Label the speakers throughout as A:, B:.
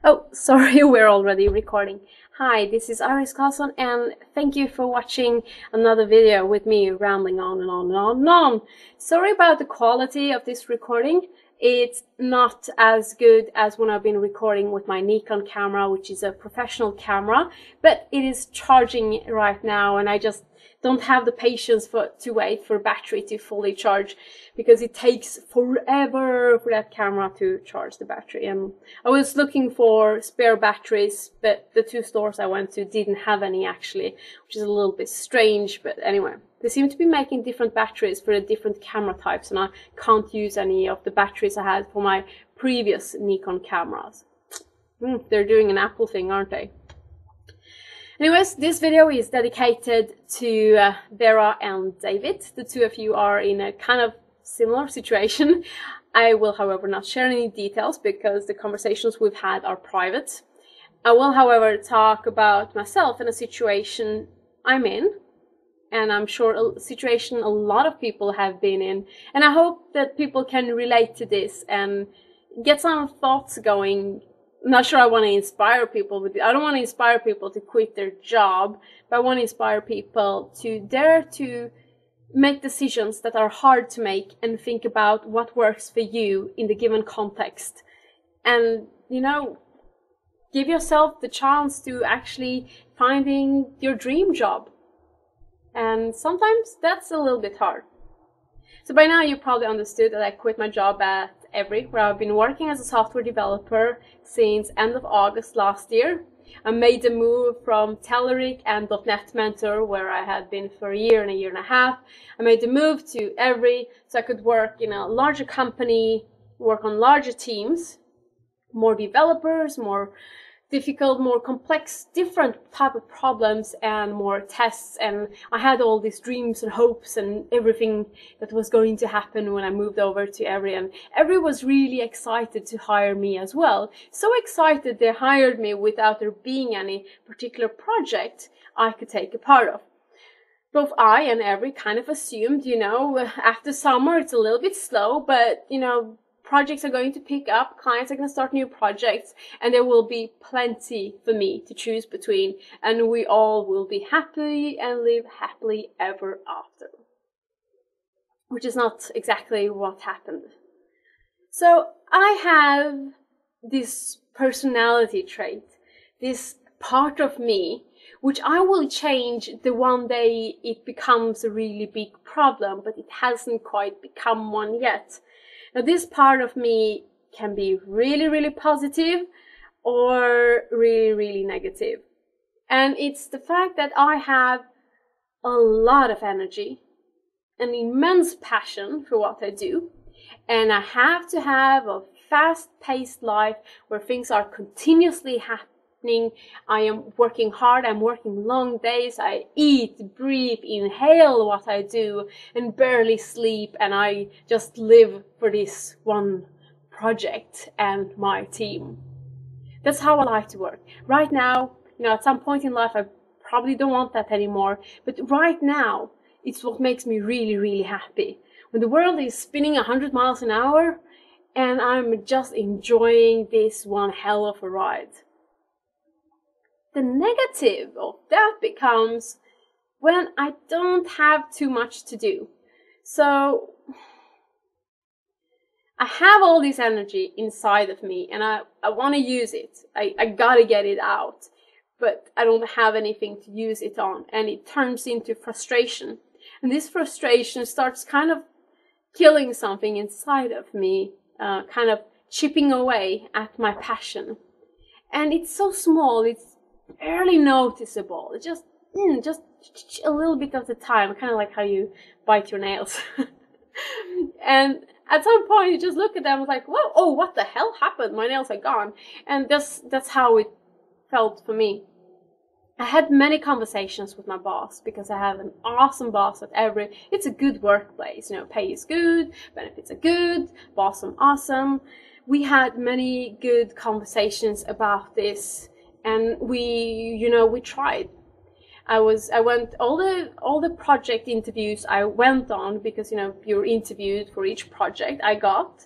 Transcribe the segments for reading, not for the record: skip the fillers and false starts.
A: Oh, sorry, we're already recording. Hi, this is Classon, and thank you for watching another video with me rambling on and on and on and on. Sorry about the quality of this recording. It's not as good as when I've been recording with my Nikon camera, which is a professional camera, but it is charging right now, and I just don't have the patience to wait for battery to fully charge, because it takes forever for that camera to charge the battery. And I was looking for spare batteries, but the two stores I went to didn't have any actually, which is a little bit strange. But anyway, they seem to be making different batteries for the different camera types, and I can't use any of the batteries I had for my previous Nikon cameras. They're doing an Apple thing, aren't they? Anyways, this video is dedicated to Vera and David. The two of you are in a kind of similar situation. I will, however, not share any details because the conversations we've had are private. I will, however, talk about myself and a situation I'm in, and I'm sure a situation a lot of people have been in. And I hope that people can relate to this and get some thoughts going. I'm not sure I want to inspire people with it. I don't want to inspire people to quit their job, but I want to inspire people to dare to make decisions that are hard to make and think about what works for you in the given context. And, you know, give yourself the chance to actually finding your dream job. And sometimes that's a little bit hard. So by now you probably understood that I quit my job at Evry, where I've been working as a software developer since end of August last year. I made the move from Telerik and .NET Mentor, where I had been for a year and a half. I made the move to Evry so I could work in a larger company, work on larger teams, more developers, more difficult, more complex, different type of problems and more tests. And I had all these dreams and hopes and everything that was going to happen when I moved over to Evry. And Evry was really excited to hire me as well. So excited they hired me without there being any particular project I could take a part of. Both I and Evry kind of assumed, you know, after summer it's a little bit slow, but, you know, projects are going to pick up, clients are going to start new projects, and there will be plenty for me to choose between, and we all will be happy and live happily ever after. Which is not exactly what happened. So I have this personality trait, this part of me, which I will change the one day it becomes a really big problem, but it hasn't quite become one yet. Now, this part of me can be really, really positive or really, really negative. And it's the fact that I have a lot of energy, an immense passion for what I do, and I have to have a fast-paced life where things are continuously happening. I am working hard, I'm working long days, I eat, breathe, inhale what I do, and barely sleep, and I just live for this one project and my team. That's how I like to work. Right now, you know, at some point in life, I probably don't want that anymore, but right now, it's what makes me really, really happy. When the world is spinning 100 miles an hour, and I'm just enjoying this one hell of a ride. The negative of that becomes when I don't have too much to do. So I have all this energy inside of me and I want to use it. I gotta get it out, but I don't have anything to use it on, and it turns into frustration. And this frustration starts kind of killing something inside of me, kind of chipping away at my passion. And it's so small, it's barely noticeable. It's just a little bit of the time, kind of like how you bite your nails. And at some point you just look at them like, whoa, oh, what the hell happened? My nails are gone. And that's how it felt for me. I had many conversations with my boss, because I have an awesome boss at Evry. It's a good workplace, you know, pay is good, benefits are good, boss is awesome. We had many good conversations about this. And we tried. I went all the project interviews I went on, because, you know, you're interviewed for each project I got.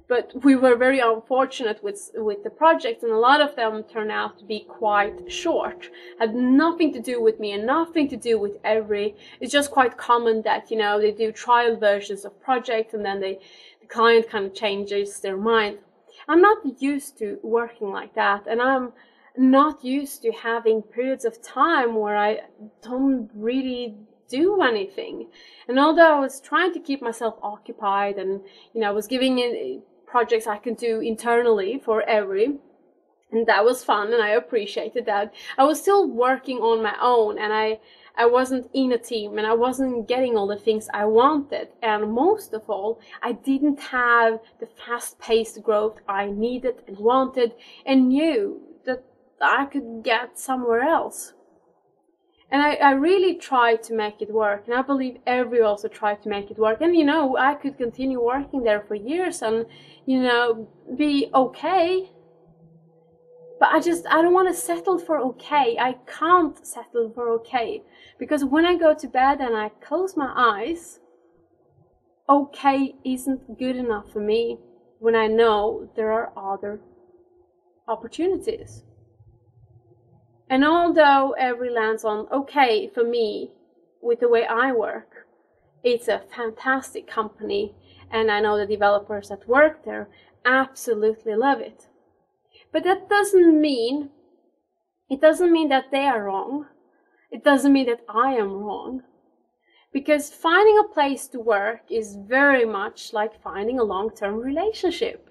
A: But we were very unfortunate with the project, and a lot of them turned out to be quite short. Had nothing to do with me and nothing to do with Evry. It's just quite common that, you know, they do trial versions of projects and then the client kind of changes their mind. I'm not used to working like that, and I'm not used to having periods of time where I don't really do anything. And although I was trying to keep myself occupied and, you know, I was giving in projects I could do internally for Evry, and that was fun and I appreciated that, I was still working on my own, and I wasn't in a team, and I wasn't getting all the things I wanted, and most of all, I didn't have the fast-paced growth I needed and wanted and knew that I could get somewhere else. And I really tried to make it work, and I believe Evry also tried to make it work. And, you know, I could continue working there for years and, you know, be okay. But I don't want to settle for okay. I can't settle for okay. Because when I go to bed and I close my eyes, okay isn't good enough for me when I know there are other opportunities. And although Evry lands on okay for me with the way I work, it's a fantastic company, and I know the developers that work there absolutely love it. But that doesn't mean that they are wrong. It doesn't mean that I am wrong. Because finding a place to work is very much like finding a long-term relationship.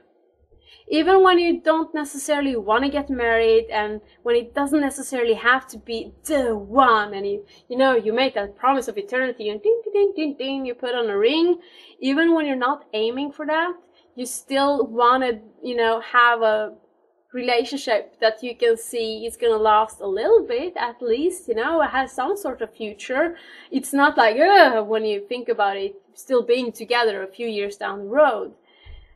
A: Even when you don't necessarily want to get married, and when it doesn't necessarily have to be the one, and you make that promise of eternity and ding, ding, ding, ding, you put on a ring. Even when you're not aiming for that, you still want to, have a relationship that you can see is going to last a little bit, at least, it has some sort of future. It's not like, when you think about it, still being together a few years down the road.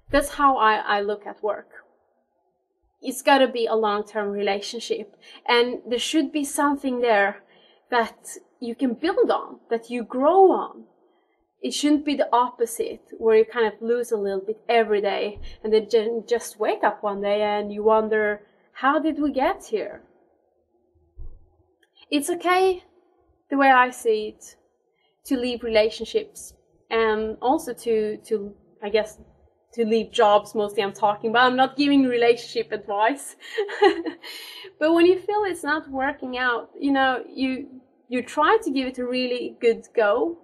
A: That's how I look at work. It's got to be a long-term relationship, and there should be something there that you can build on, that you grow on. It shouldn't be the opposite, where you kind of lose a little bit every day, and then just wake up one day and you wonder, how did we get here? It's okay, the way I see it, to leave relationships, and also to leave jobs. Mostly I'm talking about. I'm not giving relationship advice. But when you feel it's not working out, you try to give it a really good go,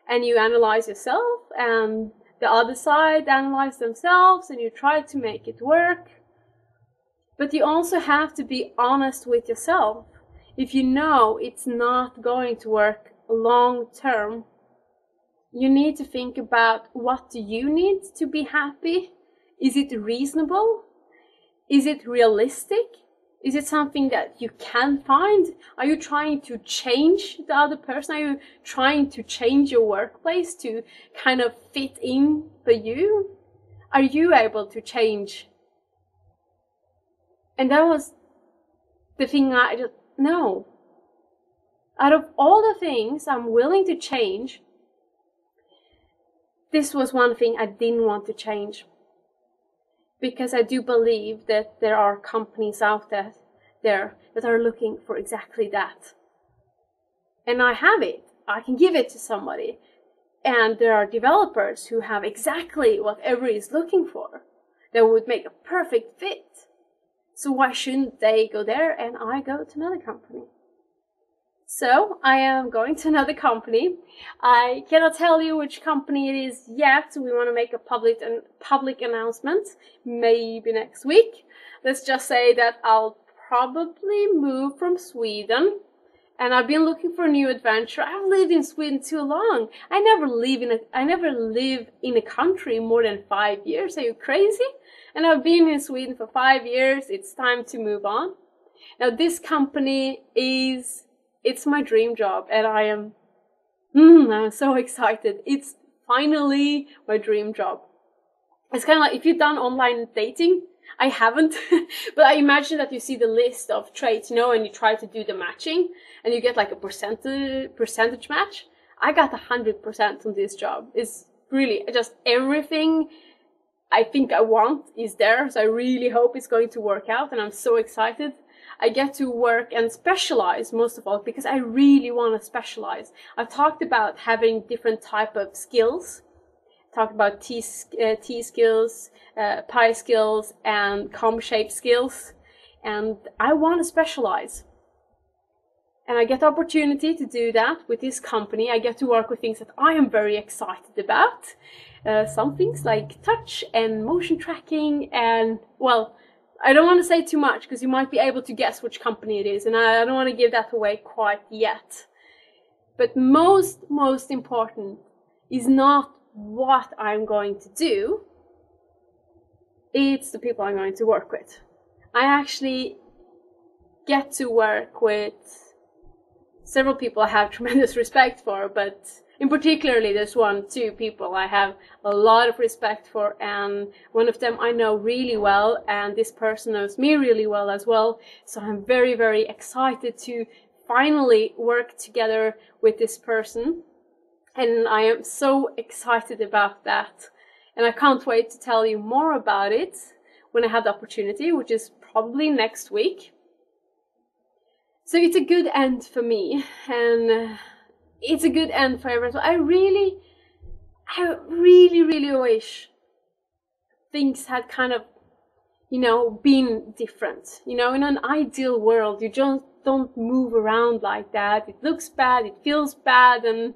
A: and you analyze yourself, and the other side analyze themselves, and you try to make it work. But you also have to be honest with yourself. If you know it's not going to work long term, you need to think about, what do you need to be happy? Is it reasonable? Is it realistic? Is it something that you can find? Are you trying to change the other person? Are you trying to change your workplace to kind of fit in for you? Are you able to change? And that was the thing no. Out of all the things I'm willing to change, this was one thing I didn't want to change, because I do believe that there are companies out there that are looking for exactly that. And I have it. I can give it to somebody. And there are developers who have exactly what Evry is looking for, that would make a perfect fit. So why shouldn't they go there and I go to another company? So I am going to another company. I cannot tell you which company it is yet. We want to make a public announcement maybe next week. Let's just say that I'll probably move from Sweden, and I've been looking for a new adventure. I've lived in Sweden too long. I never live in a country more than 5 years. Are you crazy? And I've been in Sweden for 5 years. It's time to move on. Now this company it's my dream job, and I'm so excited. It's finally my dream job. It's kind of like, if you've done online dating, I haven't, but I imagine that you see the list of traits, and you try to do the matching, and you get like a percentage match. I got 100% on this job. It's really just everything. I think I want is there. So I really hope it's going to work out, and I'm so excited. I get to work and specialize most of all because I really want to specialize. I've talked about having different type of skills. Talked about T skills, pi skills, and comb shape skills, and I want to specialize. And I get the opportunity to do that with this company. I get to work with things that I am very excited about. Some things like touch and motion tracking, and well, I don't want to say too much because you might be able to guess which company it is, and I don't want to give that away quite yet. But most important is not what I'm going to do, it's the people I'm going to work with. I actually get to work with several people I have tremendous respect for, but in particularly there's two people I have a lot of respect for, and one of them I know really well, and this person knows me really well as well. So I'm very excited to finally work together with this person. And I am so excited about that. And I can't wait to tell you more about it when I have the opportunity, which is probably next week. So it's a good end for me, and it's a good end for everyone. So I really wish things had kind of, been different. In an ideal world, you just don't move around like that. It looks bad, it feels bad, and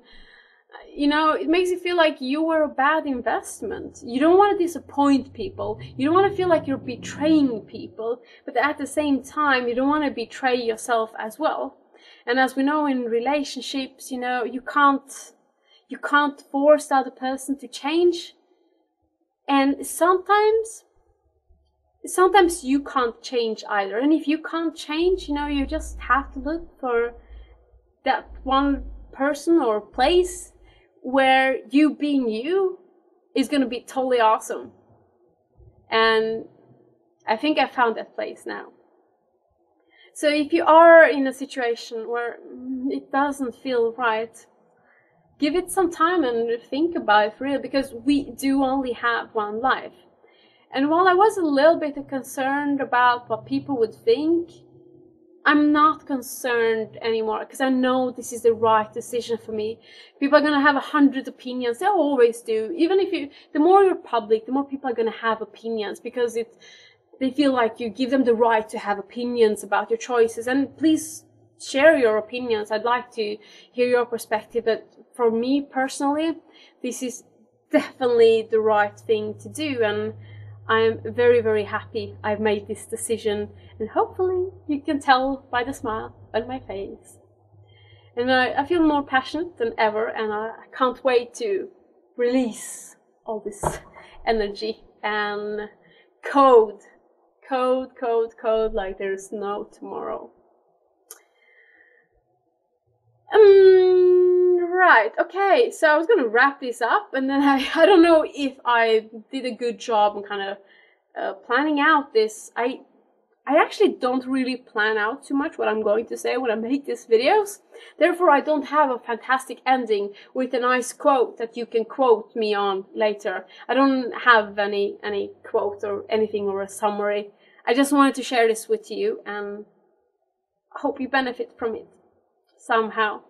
A: it makes you feel like you were a bad investment. You don't want to disappoint people. You don't want to feel like you're betraying people. But at the same time, you don't want to betray yourself as well. And as we know in relationships, you can't force the other person to change. And sometimes you can't change either. And if you can't change, you just have to look for that one person or place where you being you is going to be totally awesome. And I think I found that place now. So if you are in a situation where it doesn't feel right, give it some time and think about it for real, because we do only have one life. And while I was a little bit concerned about what people would think, I'm not concerned anymore, because I know this is the right decision for me. People are going to have 100 opinions. They always do. Even the more you're public, the more people are going to have opinions, because they feel like you give them the right to have opinions about your choices. And please share your opinions. I'd like to hear your perspective. But for me personally, this is definitely the right thing to do. And I'm very happy I've made this decision, and hopefully you can tell by the smile on my face. And I feel more passionate than ever, and I can't wait to release all this energy and code like there's no tomorrow. Right, okay, so I was going to wrap this up, and then I don't know if I did a good job on kind of planning out this. I actually don't really plan out too much what I'm going to say when I make these videos. Therefore, I don't have a fantastic ending with a nice quote that you can quote me on later. I don't have any quote or anything or a summary. I just wanted to share this with you, and I hope you benefit from it somehow.